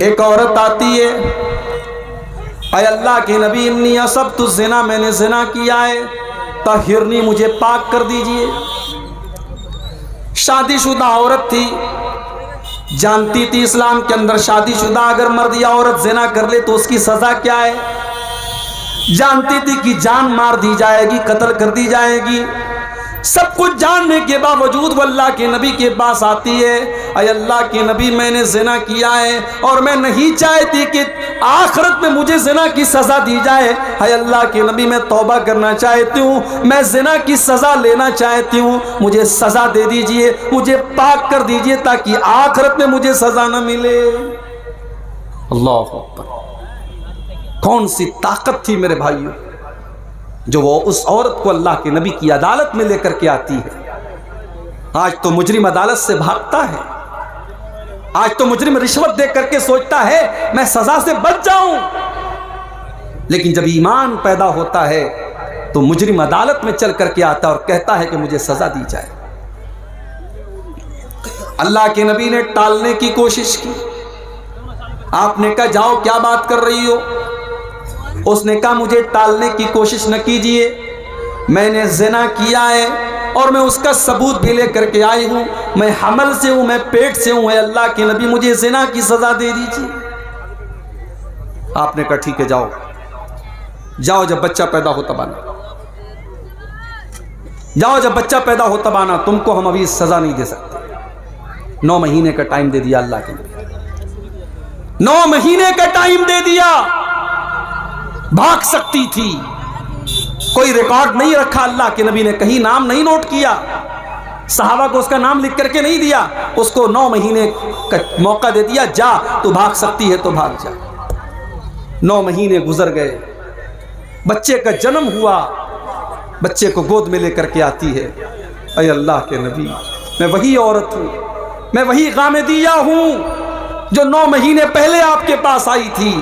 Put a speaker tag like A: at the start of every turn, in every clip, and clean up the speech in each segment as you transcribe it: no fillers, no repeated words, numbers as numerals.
A: एक औरत आती है, अय अल्लाह के नबी इन्नी असब तो ज़िना, मैंने ज़िना किया है, तहिरनी, मुझे पाक कर दीजिए। शादीशुदा औरत थी, जानती थी इस्लाम के अंदर शादीशुदा अगर मर्द या औरत ज़िना कर ले तो उसकी सज़ा क्या है। जानती थी कि जान मार दी जाएगी, कत्ल कर दी जाएगी। सब कुछ जानने के बावजूद वो अल्लाह के नबी के पास आती है, अय अल्लाह के नबी मैंने ज़िना किया है और मैं नहीं चाहती कि आखिरत में मुझे ज़िना की सज़ा दी जाए। अय अल्लाह के नबी मैं तौबा करना चाहती हूँ, मैं ज़िना की सज़ा लेना चाहती हूँ, मुझे सज़ा दे दीजिए, मुझे पाक कर दीजिए ताकि आखिरत में मुझे सज़ा न मिले। अल्लाह अकबर। कौन सी ताकत थी मेरे भाइयों जो वो उस औरत को अल्लाह के नबी की अदालत में लेकर के आती है। आज तो मुजरिम अदालत से भागता है, आज तो मुजरिम रिश्वत दे करके सोचता है मैं सजा से बच जाऊं, लेकिन जब ईमान पैदा होता है तो मुजरिम अदालत में चल करके आता और कहता है कि मुझे सजा दी जाए। अल्लाह के नबी ने टालने की कोशिश की, आपने कहा जाओ क्या बात कर रही हो। उसने कहा मुझे टालने की कोशिश न कीजिए, मैंने ज़िना किया है और मैं उसका सबूत भी लेकर के आई हूँ, मैं हमल से हूँ, मैं पेट से हूँ, अल्लाह के नबी मुझे ज़िना की सज़ा दे दीजिए। आपने कहा ठीक है जाओ, जाओ जब बच्चा पैदा हो तब आना, जाओ जब बच्चा पैदा हो तब आना, तुमको हम अभी सज़ा नहीं दे सकते। 9 महीने का टाइम दे दिया अल्लाह के नबी, 9 महीने का टाइम दे दिया। भाग सकती थी, कोई रिकॉर्ड नहीं रखा अल्लाह के नबी ने, कहीं नाम नहीं नोट किया, सहाबा को उसका नाम लिख करके नहीं दिया, उसको 9 महीने का मौका दे दिया, जा तो भाग सकती है तो भाग जा। 9 महीने गुजर गए, बच्चे का जन्म हुआ, बच्चे को गोद में लेकर के आती है, अय अल्लाह के नबी मैं वही औरत हूँ, मैं वही गामेदिया हूँ जो 9 महीने पहले आपके पास आई थी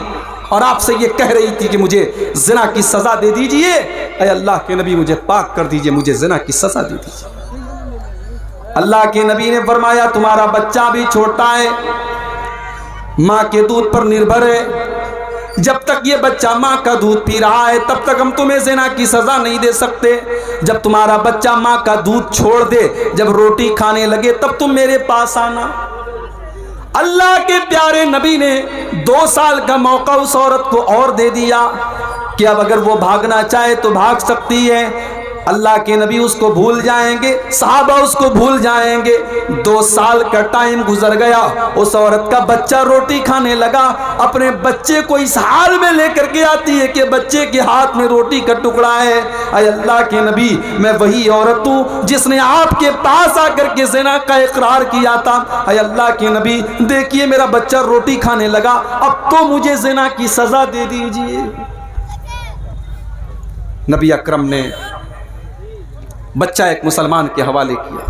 A: और आपसे ये कह रही थी कि मुझे ज़िना की सज़ा दे दीजिए। अय अल्लाह के नबी मुझे पाक कर दीजिए, मुझे ज़िना की सज़ा दे दीजिए। अल्लाह के नबी ने फरमाया तुम्हारा बच्चा भी छोटा है, माँ के दूध पर निर्भर है, जब तक ये बच्चा माँ का दूध पी रहा है तब तक हम तुम्हें ज़िना की सज़ा नहीं दे सकते। जब तुम्हारा बच्चा माँ का दूध छोड़ दे, जब रोटी खाने लगे तब तुम मेरे पास आना। अल्लाह के प्यारे नबी ने 2 साल का मौका उस औरत को और दे दिया कि अब अगर वो भागना चाहे तो भाग सकती है। अल्लाह के नबी उसको भूल जाएंगे, सहाबा उसको भूल जाएंगे। 2 साल का टाइम गुजर गया, उस औरत का बच्चा रोटी खाने लगा, अपने बच्चे को इस हाल में लेकर के आती है कि बच्चे के हाथ में रोटी का टुकड़ा है। अय अल्लाह के नबी मैं वही औरत हूँ जिसने आपके पास आकर के ज़िना का इकरार किया था। अय अल्लाह के नबी देखिए मेरा बच्चा रोटी खाने लगा, अब तो मुझे ज़िना की सज़ा दे दीजिए। नबी अकरम ने बच्चा एक मुसलमान के हवाले किया,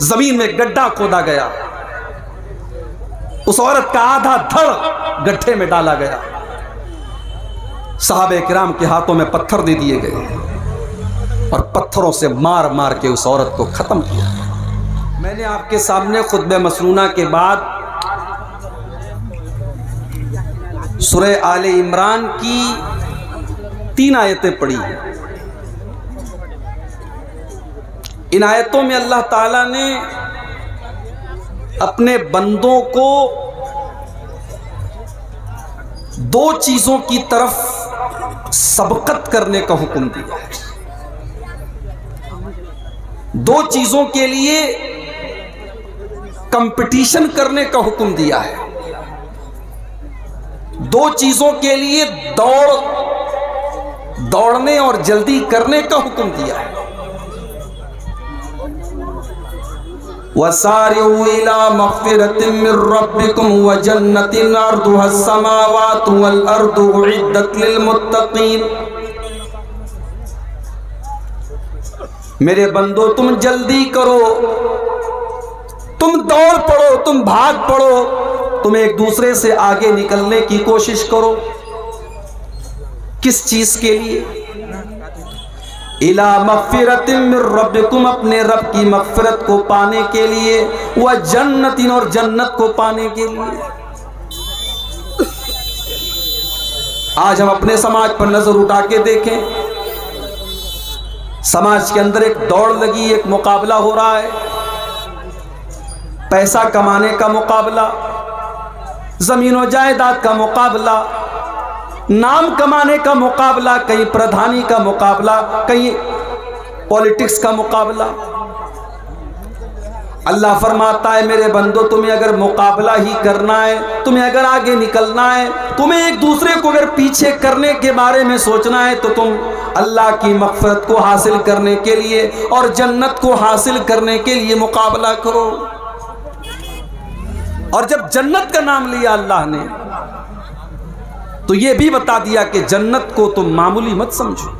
A: जमीन में गड्ढा खोदा गया, उस औरत का आधा धड़ गड्ढे में डाला गया, सहाबे किराम के हाथों में पत्थर दे दिए गए और पत्थरों से मार मार के उस औरत को खत्म किया। मैंने आपके सामने खुतबे मसनूना के बाद सूरह आले इमरान की 3 आयतें पढ़ी हैं। इन आयतों में अल्लाह ताला ने अपने बंदों को 2 चीज़ों की तरफ सबकत करने का हुक्म दिया है। 2 चीज़ों के लिए कंपटीशन करने का हुक्म दिया है, 2 चीज़ों के लिए दौड़ने और जल्दी करने का हुक्म दिया है। वसारिउ इला मग़फ़िरतिन मिन रब्बिकुम व जन्नतिन अर्दुहा अस्समावातु वल अर्दु उइद्दत लिल मुत्तक़ीन। मेरे बंदो तुम जल्दी करो, तुम दौड़ पड़ो, तुम भाग पड़ो, तुम एक दूसरे से आगे निकलने की कोशिश करो। किस चीज के लिए? इला मग़फ़िरतिन मिन रब्बिकुम, अपने रब की मग़फ़िरत को पाने के लिए, व जन्नतिन, और जन्नत को पाने के लिए। आज हम अपने समाज पर नजर उठा के देखें, समाज के अंदर एक दौड़ लगी, एक मुकाबला हो रहा है, पैसा कमाने का मुकाबला, जमीन और जायदाद का मुकाबला, नाम कमाने का मुकाबला, कहीं प्रधानी का मुकाबला, कहीं पॉलिटिक्स का मुकाबला। अल्लाह फरमाता है मेरे बंदो, तुम्हें अगर मुकाबला ही करना है, तुम्हें अगर आगे निकलना है, तुम्हें एक दूसरे को अगर पीछे करने के बारे में सोचना है, तो तुम अल्लाह की मग़फ़िरत को हासिल करने के लिए और जन्नत को हासिल करने के लिए मुकाबला करो। और जब जन्नत का नाम लिया अल्लाह ने, तो यह भी बता दिया कि जन्नत को तुम मामूली मत समझो।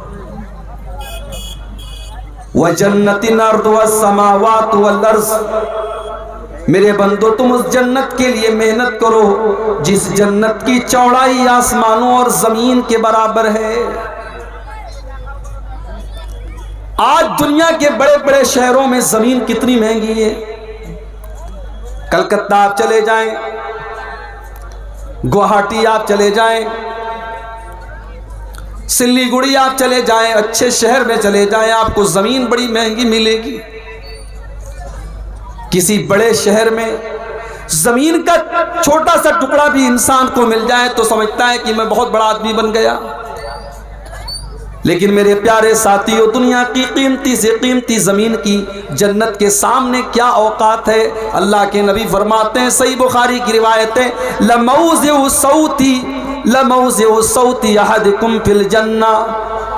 A: व जन्नतिन अर्दुहा समावातु वल अर्ज़, मेरे बंदो तुम उस जन्नत के लिए मेहनत करो जिस जन्नत की चौड़ाई आसमानों और जमीन के बराबर है। आज दुनिया के बड़े बड़े शहरों में जमीन कितनी महंगी है। कलकत्ता आप चले जाएं, गुवाहाटी आप चले जाएं, सिल्लीगुड़ी आप चले जाएं, अच्छे शहर में चले जाएं, आपको जमीन बड़ी महंगी मिलेगी। किसी बड़े शहर में जमीन का छोटा सा टुकड़ा भी इंसान को मिल जाए तो समझता है कि मैं बहुत बड़ा आदमी बन गया। लेकिन मेरे प्यारे साथियों, दुनिया की कीमती से कीमती जमीन की जन्नत के सामने क्या औकात है। अल्लाह के नबी फरमाते हैं, सही बुखारी की रिवायत है, लमौज़िउ सौती अहदिकुम फिल जन्ना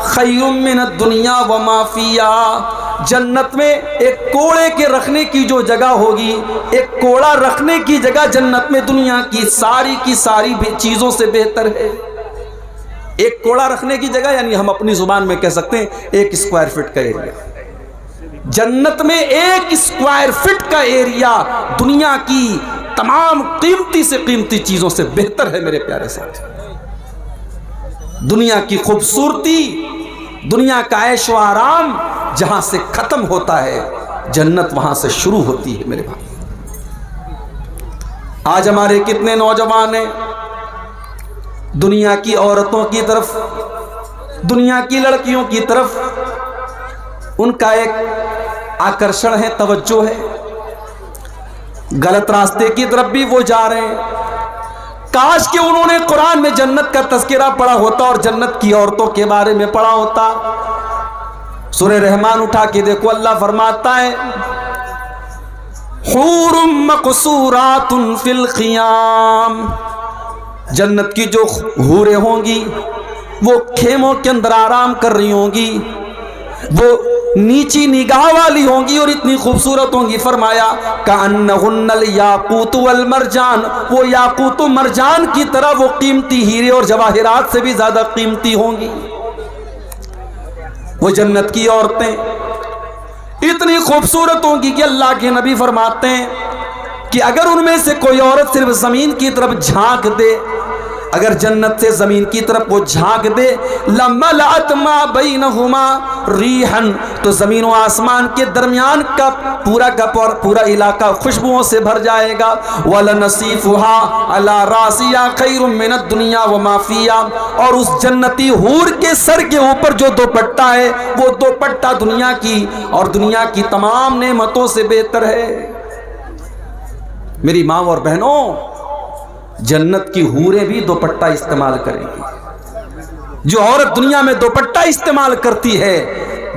A: खैरुम मिनद दुनिया व मा फिया। जन्नत में एक कोड़े के रखने की जो जगह होगी, एक कोड़ा रखने की जगह जन्नत में दुनिया की सारी चीजों से बेहतर है। एक कोड़ा रखने की जगह, यानी हम अपनी जुबान में कह सकते हैं 1 स्क्वायर फीट का एरिया। जन्नत में 1 स्क्वायर फीट का एरिया दुनिया की तमाम कीमती से कीमती चीजों से बेहतर है। मेरे प्यारे साथी, दुनिया की खूबसूरती, दुनिया का ऐश व आराम जहां से खत्म होता है, जन्नत वहां से शुरू होती है। मेरे भाई, आज हमारे कितने नौजवान हैं दुनिया की औरतों की तरफ, दुनिया की लड़कियों की तरफ उनका एक आकर्षण है, तवज्जो है, गलत रास्ते की तरफ भी वो जा रहे हैं। काश कि उन्होंने कुरान में जन्नत का तज़किरा पढ़ा होता और जन्नत की औरतों के बारे में पढ़ा होता। सूरह रहमान उठा के देखो, अल्लाह फरमाता है, हूरुम मक़सूरातुन फिल ख़ियाम, जन्नत की जो हूरें होंगी वो खेमों के अंदर आराम कर रही होंगी, वो नीची निगाह वाली होंगी और इतनी खूबसूरत होंगी। फरमाया कअन्नहुन्नल याकूत वल मरजान, वो याकूत व मरजान की तरह वो कीमती हीरे और जवाहिरात से भी ज्यादा कीमती होंगी। वो जन्नत की औरतें इतनी खूबसूरत होंगी कि अल्लाह के नबी फरमाते हैं कि अगर उनमें से कोई औरत सिर्फ जमीन की तरफ झांक दे, अगर जन्नत से जमीन की तरफ वो झांक दे, लमलअत मा बैनहुमा रीहन, तो जमीन और आसमान के दरमियान का पूरा इलाका खुशबुओं से भर जाएगा। वलनसीफुहा अला रासिया खैरुम मिनद दुनिया व मा फिया, और उस जन्नती हूर के सर के ऊपर जो दोपट्टा है, वो दोपट्टा दुनिया की और दुनिया की तमाम नेमतों से बेहतर है। मेरी माँ और बहनों, जन्नत की हूरें भी दोपट्टा इस्तेमाल करेंगी। जो औरत दुनिया में दोपट्टा इस्तेमाल करती है,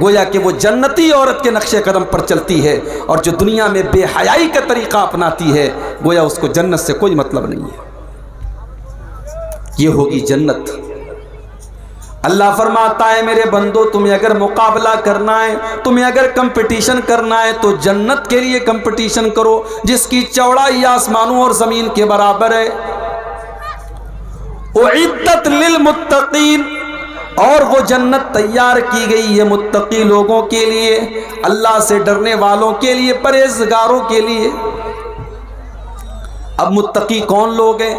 A: गोया कि वो जन्नती औरत के नक्शे कदम पर चलती है, और जो दुनिया में बेहयाई का तरीका अपनाती है, गोया उसको जन्नत से कोई मतलब नहीं है। ये होगी जन्नत। अल्लाह फरमाता है, मेरे बंदो तुम्हें अगर मुकाबला करना है, तुम्हें अगर कंपटीशन करना है, तो जन्नत के लिए कंपटीशन करो जिसकी चौड़ाई आसमानों और जमीन के बराबर है। उइद्दत लिल मुत्तकीन, और वो जन्नत तैयार की गई है मुत्तकी लोगों के लिए, अल्लाह से डरने वालों के लिए, परहेजगारों के लिए। अब मुत्तकी कौन लोग हैं?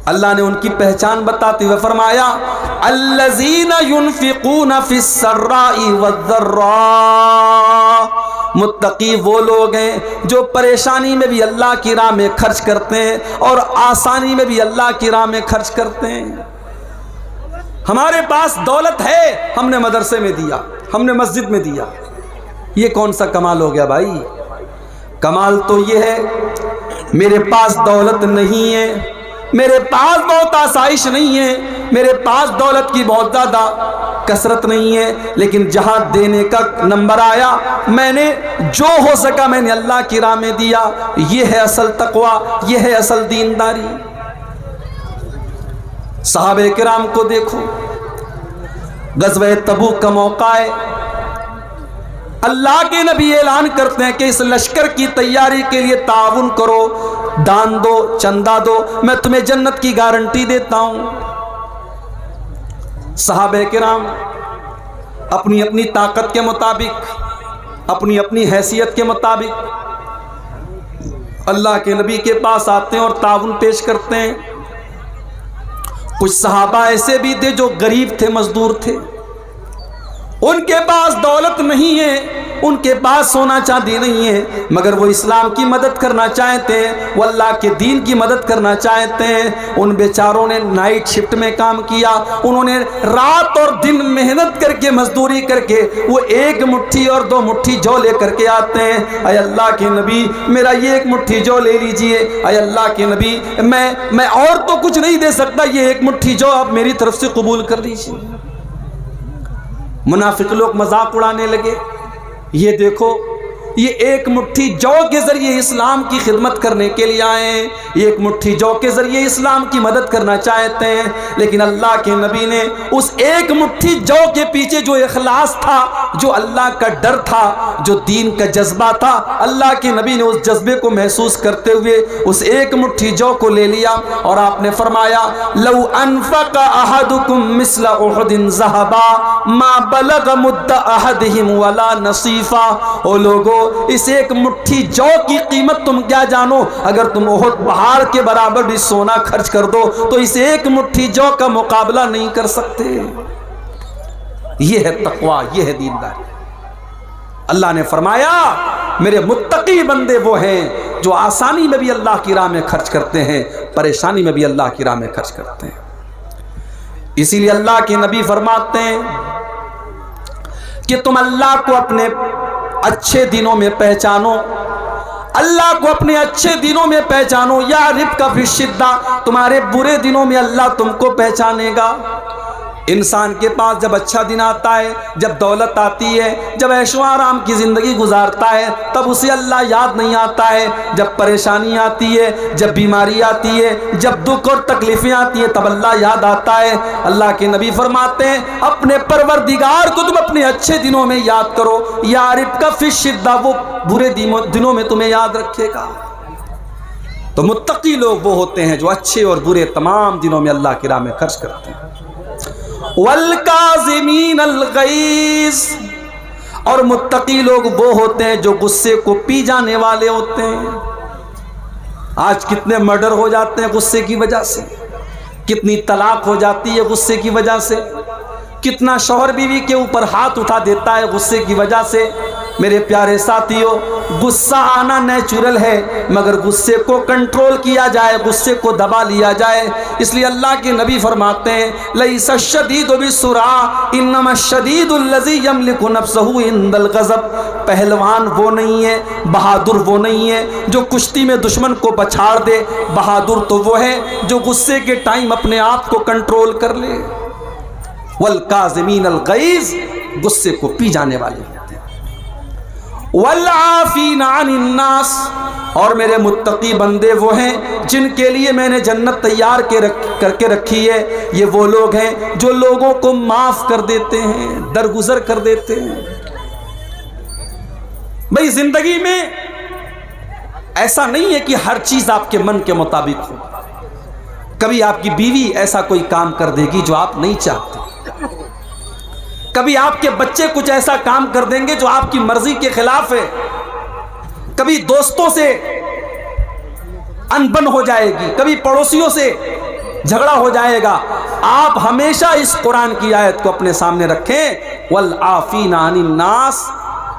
A: अल्लाह ने उनकी पहचान बताते हुए फरमाया, अल्लज़ीना युनफ़िक़ूना फ़िस्सर्राई वज़्ज़र्रा, मुत्तकी वो लोग हैं जो परेशानी में भी अल्लाह की राह में खर्च करते हैं और आसानी में भी अल्लाह की राह में खर्च करते हैं। हमारे पास दौलत है, हमने मदरसे में दिया, हमने मस्जिद में दिया, ये कौन सा कमाल हो गया भाई? कमाल तो ये है मेरे पास दौलत नहीं है, मेरे पास बहुत आसाइश नहीं है, मेरे पास दौलत की बहुत ज़्यादा कसरत नहीं है, लेकिन जहां देने का नंबर आया मैंने जो हो सका मैंने अल्लाह की राह में दिया। ये है असल तकवा, ये है असल दीनदारी। सहाबे किराम को देखो, गज़वे तबूक का मौका है, अल्लाह के नबी ऐलान करते हैं कि इस लश्कर की तैयारी के लिए ताउन करो, दान दो, चंदा दो, मैं तुम्हें जन्नत की गारंटी देता हूं। सहाबे किराम अपनी अपनी ताकत के मुताबिक, अपनी अपनी हैसियत के मुताबिक अल्लाह के नबी के पास आते हैं और ताउन पेश करते हैं। कुछ सहाबा ऐसे भी थे जो गरीब थे, मजदूर थे, उनके पास दौलत नहीं है, उनके पास सोना चांदी नहीं है, मगर वो इस्लाम की मदद करना चाहते हैं, वो अल्लाह के दीन की मदद करना चाहते हैं। उन बेचारों ने नाइट शिफ्ट में काम किया, उन्होंने रात और दिन मेहनत करके, मजदूरी करके वो एक मुट्ठी और दो मुट्ठी जौ लेकर के आते हैं। अय अल्लाह के नबी मेरा ये एक मुट्ठी जौ ले लीजिए, अय अल्लाह के नबी मैं और तो कुछ नहीं दे सकता, ये एक मुट्ठी जौ आप मेरी तरफ से कबूल कर लीजिए। मुनाफिक लोग मजाक उड़ाने लगे, ये देखो ये एक मुट्ठी जौ के जरिए इस्लाम की खिदमत करने के लिए आए हैं, एक मुट्ठी जौ के जरिए इस्लाम की मदद करना चाहते हैं। लेकिन अल्लाह के नबी ने उस एक मुट्ठी जौ के पीछे जो इखलास था, जो अल्लाह का डर था, जो दीन का जज्बा था, अल्लाह के नबी ने उस जज्बे को महसूस करते हुए उस एक मुट्ठी जौ को ले लिया और आपने फरमाया, लौ अनफक़ अहदुकुम मिस्ल उहुदिन ज़हबा मा बलग मुद्द अहदिहिम वला नसीफा। ओ लोगो, इस एक मुट्ठी जौ की कीमत तुम क्या जानो? अगर तुम उहुद पहाड़ के बराबर भी सोना खर्च कर दो तो इस एक मुट्ठी जौ का मुकाबला नहीं कर सकते। यह है तकवा, यह है दीनदारी। अल्लाह ने फरमाया मेरे मुत्तकी बंदे वो हैं जो आसानी में भी अल्लाह की राह में खर्च करते हैं, परेशानी में भी अल्लाह की राह में खर्च करते हैं। इसीलिए अल्लाह के नबी फरमाते हैं कि तुम अल्लाह को अपने अच्छे दिनों में पहचानो, अल्लाह को अपने अच्छे दिनों में पहचानो, या रिफ़्क़ फ़ी शिद्दा, तुम्हारे बुरे दिनों में अल्लाह तुमको पहचानेगा। इंसान के पास जब अच्छा दिन आता है, जब दौलत आती है, जब ऐशो आराम की ज़िंदगी गुजारता है, तब उसे अल्लाह याद नहीं आता है। जब परेशानी आती है, जब बीमारी आती है, जब दुख और तकलीफ़ें आती हैं, तब अल्लाह याद आता है। अल्लाह के नबी फरमाते हैं अपने परवरदिगार को तुम अपने अच्छे दिनों में याद करो, या रिफ़्क़ फ़ी शिद्दा, वो बुरे दिनों में तुम्हें याद रखेगा। तो मुत्तकी लोग वो होते हैं जो अच्छे और बुरे तमाम दिनों में अल्लाह की राह में खर्च करते हैं। वल काज़िमीन अल गैज़, और मुत्तकी लोग वो होते हैं जो गुस्से को पी जाने वाले होते हैं। आज कितने मर्डर हो जाते हैं गुस्से की वजह से, कितनी तलाक हो जाती है गुस्से की वजह से, कितना शौहर बीवी के ऊपर हाथ उठा देता है गुस्से की वजह से। मेरे प्यारे साथियों, गुस्सा आना नेचुरल है, मगर गुस्से को कंट्रोल किया जाए, गुस्से को दबा लिया जाए। इसलिए अल्लाह के नबी फरमाते हैं लैसा शदीदु बिस्सुरा इन्नमा शदीदुल लज़ी यमलिकु नफ्सहु इंदल गज़ब। पहलवान वो नहीं है, बहादुर वो नहीं है जो कुश्ती में दुश्मन को पछाड़ दे, बहादुर तो वो है जो गुस्से के टाइम अपने आप को कंट्रोल कर ले। वल काज़िमीन अल गैज़, गुस्से को पी जाने वाले होते हैं। वल आफ़ीना अनिन नास, और मेरे मुत्तकी बंदे वो हैं जिनके लिए मैंने जन्नत तैयार करके रखी है। ये वो लोग हैं जो लोगों को माफ़ कर देते हैं, दरगुजर कर देते हैं। भाई जिंदगी में ऐसा नहीं है कि हर चीज़ आपके मन के मुताबिक हो। कभी आपकी बीवी ऐसा कोई काम कर देगी जो आप नहीं चाहते, कभी आपके बच्चे कुछ ऐसा काम कर देंगे जो आपकी मर्जी के खिलाफ है, कभी दोस्तों से अनबन हो जाएगी, कभी पड़ोसियों से झगड़ा हो जाएगा। आप हमेशा इस कुरान की आयत को अपने सामने रखें, वल आफीना अनिन नास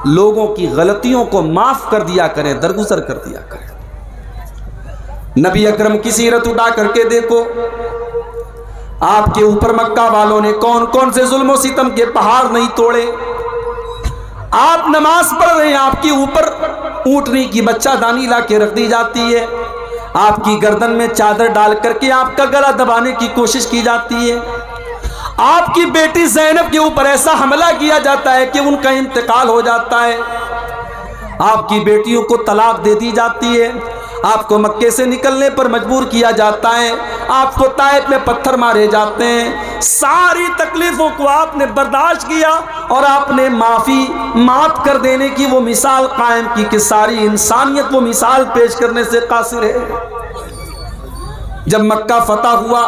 A: लोगों की गलतियों को माफ कर दिया करें, दरगुजर कर दिया करें। नबी अकरम की सीरत उठा करके देखो, आपके ऊपर मक्का वालों ने कौन कौन से जुल्म और सितम के पहाड़ नहीं तोड़े। आप नमाज पढ़ रहे हैं, आपके ऊपर ऊँटनी की बच्चादानी ला के रख दी जाती है, आपकी गर्दन में चादर डाल करके आपका गला दबाने की कोशिश की जाती है, आपकी बेटी ज़ैनब के ऊपर ऐसा हमला किया जाता है कि उनका इंतकाल हो जाता है, आपकी बेटियों को तलाक दे दी जाती है, आपको मक्के से निकलने पर मजबूर किया जाता है, आपको ताइफ में पत्थर मारे जाते हैं। सारी तकलीफों को आपने बर्दाश्त किया और आपने माफ कर देने की वो मिसाल कायम की कि सारी इंसानियत वो मिसाल पेश करने से कासिर है। जब मक्का फतह हुआ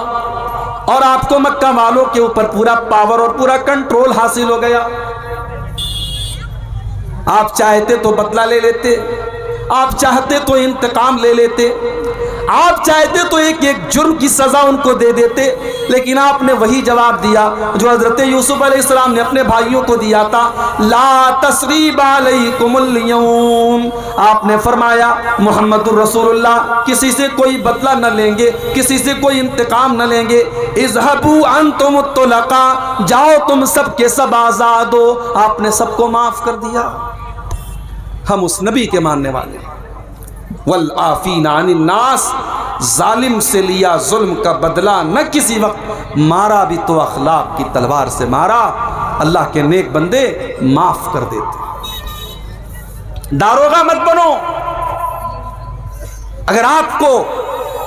A: और आपको मक्का वालों के ऊपर पूरा पावर और पूरा कंट्रोल हासिल हो गया, आप चाहते तो बदला ले लेते, आप चाहते तो इंतकाम ले लेते, आप चाहते तो एक एक जुर्म की सजा उनको दे देते, लेकिन आपने वही जवाब दिया जो हजरत यूसुफ अलैहिस्सलाम ने अपने भाइयों को दिया था, ला तस्रीब अलैकुमुल यौम। आपने फरमाया मुहम्मदुर रसूलुल्लाह किसी से कोई बदला न लेंगे, किसी से कोई इंतकाम न लेंगे। इज़हबू अंतुमुत तुलका, जाओ तुम सब के सब आजाद हो। आपने सबको माफ कर दिया। हम उस नबी के मानने वाले। वल आफीना अनिन नास, जालिम से लिया जुल्म का बदला न किसी वक्त, मारा भी तो अखलाक की तलवार से मारा। अल्लाह के नेक बंदे माफ कर देते। दारोगा मत बनो। अगर आपको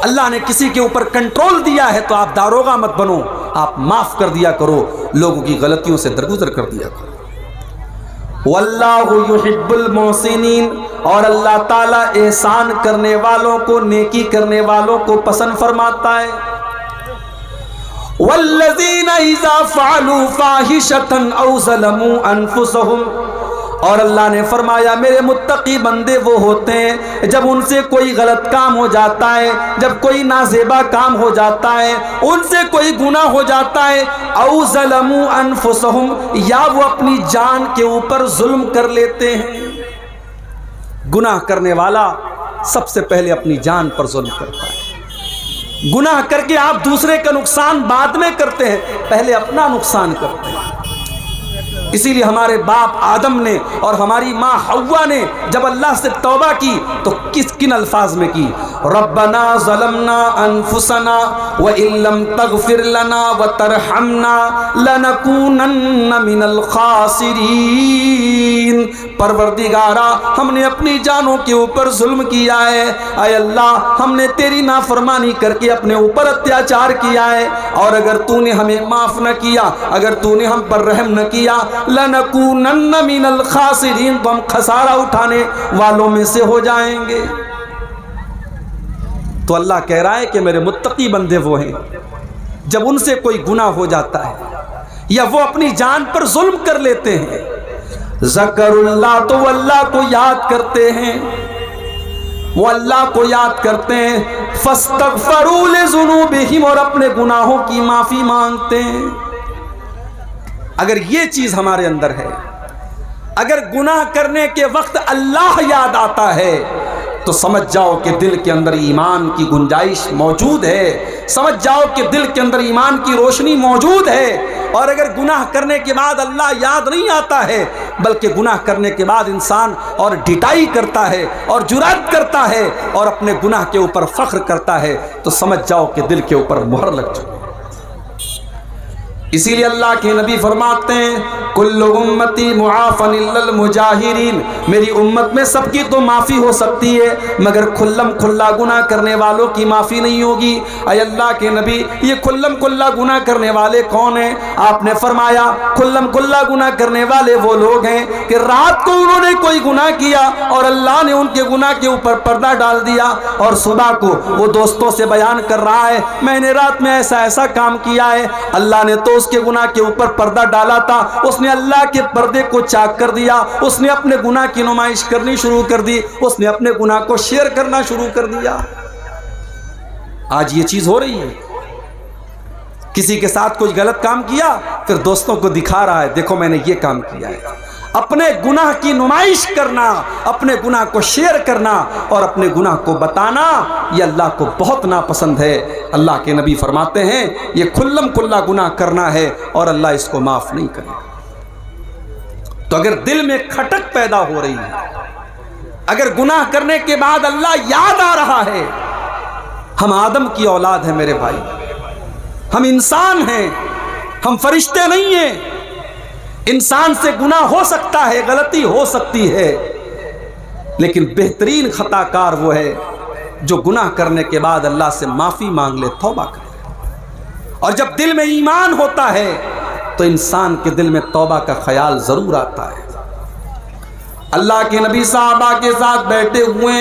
A: अल्लाह ने किसी के ऊपर कंट्रोल दिया है तो आप दारोगा मत बनो, आप माफ कर दिया करो, लोगों की गलतियों से दरगुजर कर दिया करो। वल्लाहु युहिब्बुल मोहसिनीन, और अल्लाह ताला एहसान करने वालों को, नेकी करने वालों को पसंद फरमाता है। वल्लज़ीना इज़ा फ़अलू फ़ाहिशतन औ ज़लमू अनफुसहुम, और अल्लाह ने फरमाया मेरे मुत्तकी बंदे वो होते हैं जब उनसे कोई गलत काम हो जाता है, जब कोई नाज़ेबा काम हो जाता है, उनसे कोई गुनाह हो जाता है, औ ज़लमू अनफुसहुम, या वो अपनी जान के ऊपर जुल्म कर लेते हैं। गुनाह करने वाला सबसे पहले अपनी जान पर जुल्म करता है। गुनाह करके आप दूसरे का नुकसान बाद में करते हैं, पहले अपना नुकसान करते हैं। इसीलिए हमारे बाप आदम ने और हमारी माँ हव्वा ने जब अल्लाह से तौबा की तो किन अल्फाज में की, रब्बना ज़लमना अनफुसना व इल्लम तगफिर लना व तरहमना लनकूनन्ना मिनल खासिरीन। परवरदिगारा, हमने अपनी जानों के ऊपर जुल्म किया है, आय अल्लाह हमने तेरी नाफरमानी करके अपने ऊपर अत्याचार किया है, और अगर तूने हमें माफ़ न किया, अगर तूने हम पर रहम न किया, लनकूनन्ना मिनल खासिरीन, तो हम खसारा उठाने वालों में से हो जाएंगे। तो अल्लाह कह रहा है कि मेरे मुत्तकी बंदे वो हैं जब उनसे कोई गुनाह हो जाता है या वो अपनी जान पर जुल्म कर लेते हैं, ज़करुल्लाह, तो वो अल्लाह को याद करते हैं, वो अल्लाह को याद करते हैं, फस्तगफरू लिज़ुनूबिहिम, और अपने गुनाहों की माफ़ी मांगते हैं। अगर ये चीज़ हमारे अंदर है, अगर गुनाह करने के वक्त अल्लाह याद आता है, तो समझ जाओ कि दिल के अंदर ईमान की गुंजाइश मौजूद है, समझ जाओ कि दिल के अंदर ईमान की रोशनी मौजूद है। और अगर गुनाह करने के बाद अल्लाह याद नहीं आता है, बल्कि गुनाह करने के बाद इंसान और डिटाई करता है और जुरात करता है और अपने गुनाह के ऊपर फख्र करता है, तो समझ जाओ कि दिल के ऊपर मुहर लग चुकी है। इसीलिए अल्लाह के नबी फरमाते हैं, कुल्लु उम्मती मुआफ़न इल्लल मुजाहिरीन, मेरी उम्मत में सबकी तो माफ़ी हो सकती है, मगर खुल्लम खुल्ला गुनाह करने वालों की माफ़ी नहीं होगी। अय अल्लाह के नबी, ये खुल्लम खुल्ला गुनाह करने वाले कौन हैं? आपने फरमाया खुल्लम खुल्ला गुनाह करने वाले वो लोग हैं कि रात को उन्होंने कोई गुनाह किया और अल्लाह ने उनके गुनाह के ऊपर पर्दा डाल दिया, और सुबह को वो दोस्तों से बयान कर रहा है मैंने रात में ऐसा ऐसा काम किया है, अल्लाह ने तो उसके गुनाह के ऊपर पर्दा डाला था, उसने अल्लाह के पर्दे को चाक कर दिया, उसने अपने गुनाह की नुमाइश करनी शुरू कर दी, उसने अपने गुनाह को शेयर करना शुरू कर दिया। आज ये चीज हो रही है। किसी के साथ कुछ गलत काम किया, फिर दोस्तों को दिखा रहा है देखो मैंने ये काम किया है। अपने गुनाह की नुमाइश करना, अपने गुनाह को शेयर करना और अपने गुनाह को बताना, ये अल्लाह को बहुत नापसंद है। अल्लाह के नबी फरमाते हैं ये खुल्लम खुल्ला गुनाह करना है और अल्लाह इसको माफ नहीं करेगा। तो अगर दिल में खटक पैदा हो रही है, अगर गुनाह करने के बाद अल्लाह याद आ रहा है, हम आदम की औलाद हैं मेरे भाई, हम इंसान हैं, हम फरिश्ते नहीं हैं। इंसान से गुनाह हो सकता है, गलती हो सकती है, लेकिन बेहतरीन खताकार वो है जो गुनाह करने के बाद अल्लाह से माफी मांग ले, तौबा करे। और जब दिल में ईमान होता है तो इंसान के दिल में तौबा का ख्याल जरूर आता है। अल्लाह के नबी साहबा के साथ बैठे हुए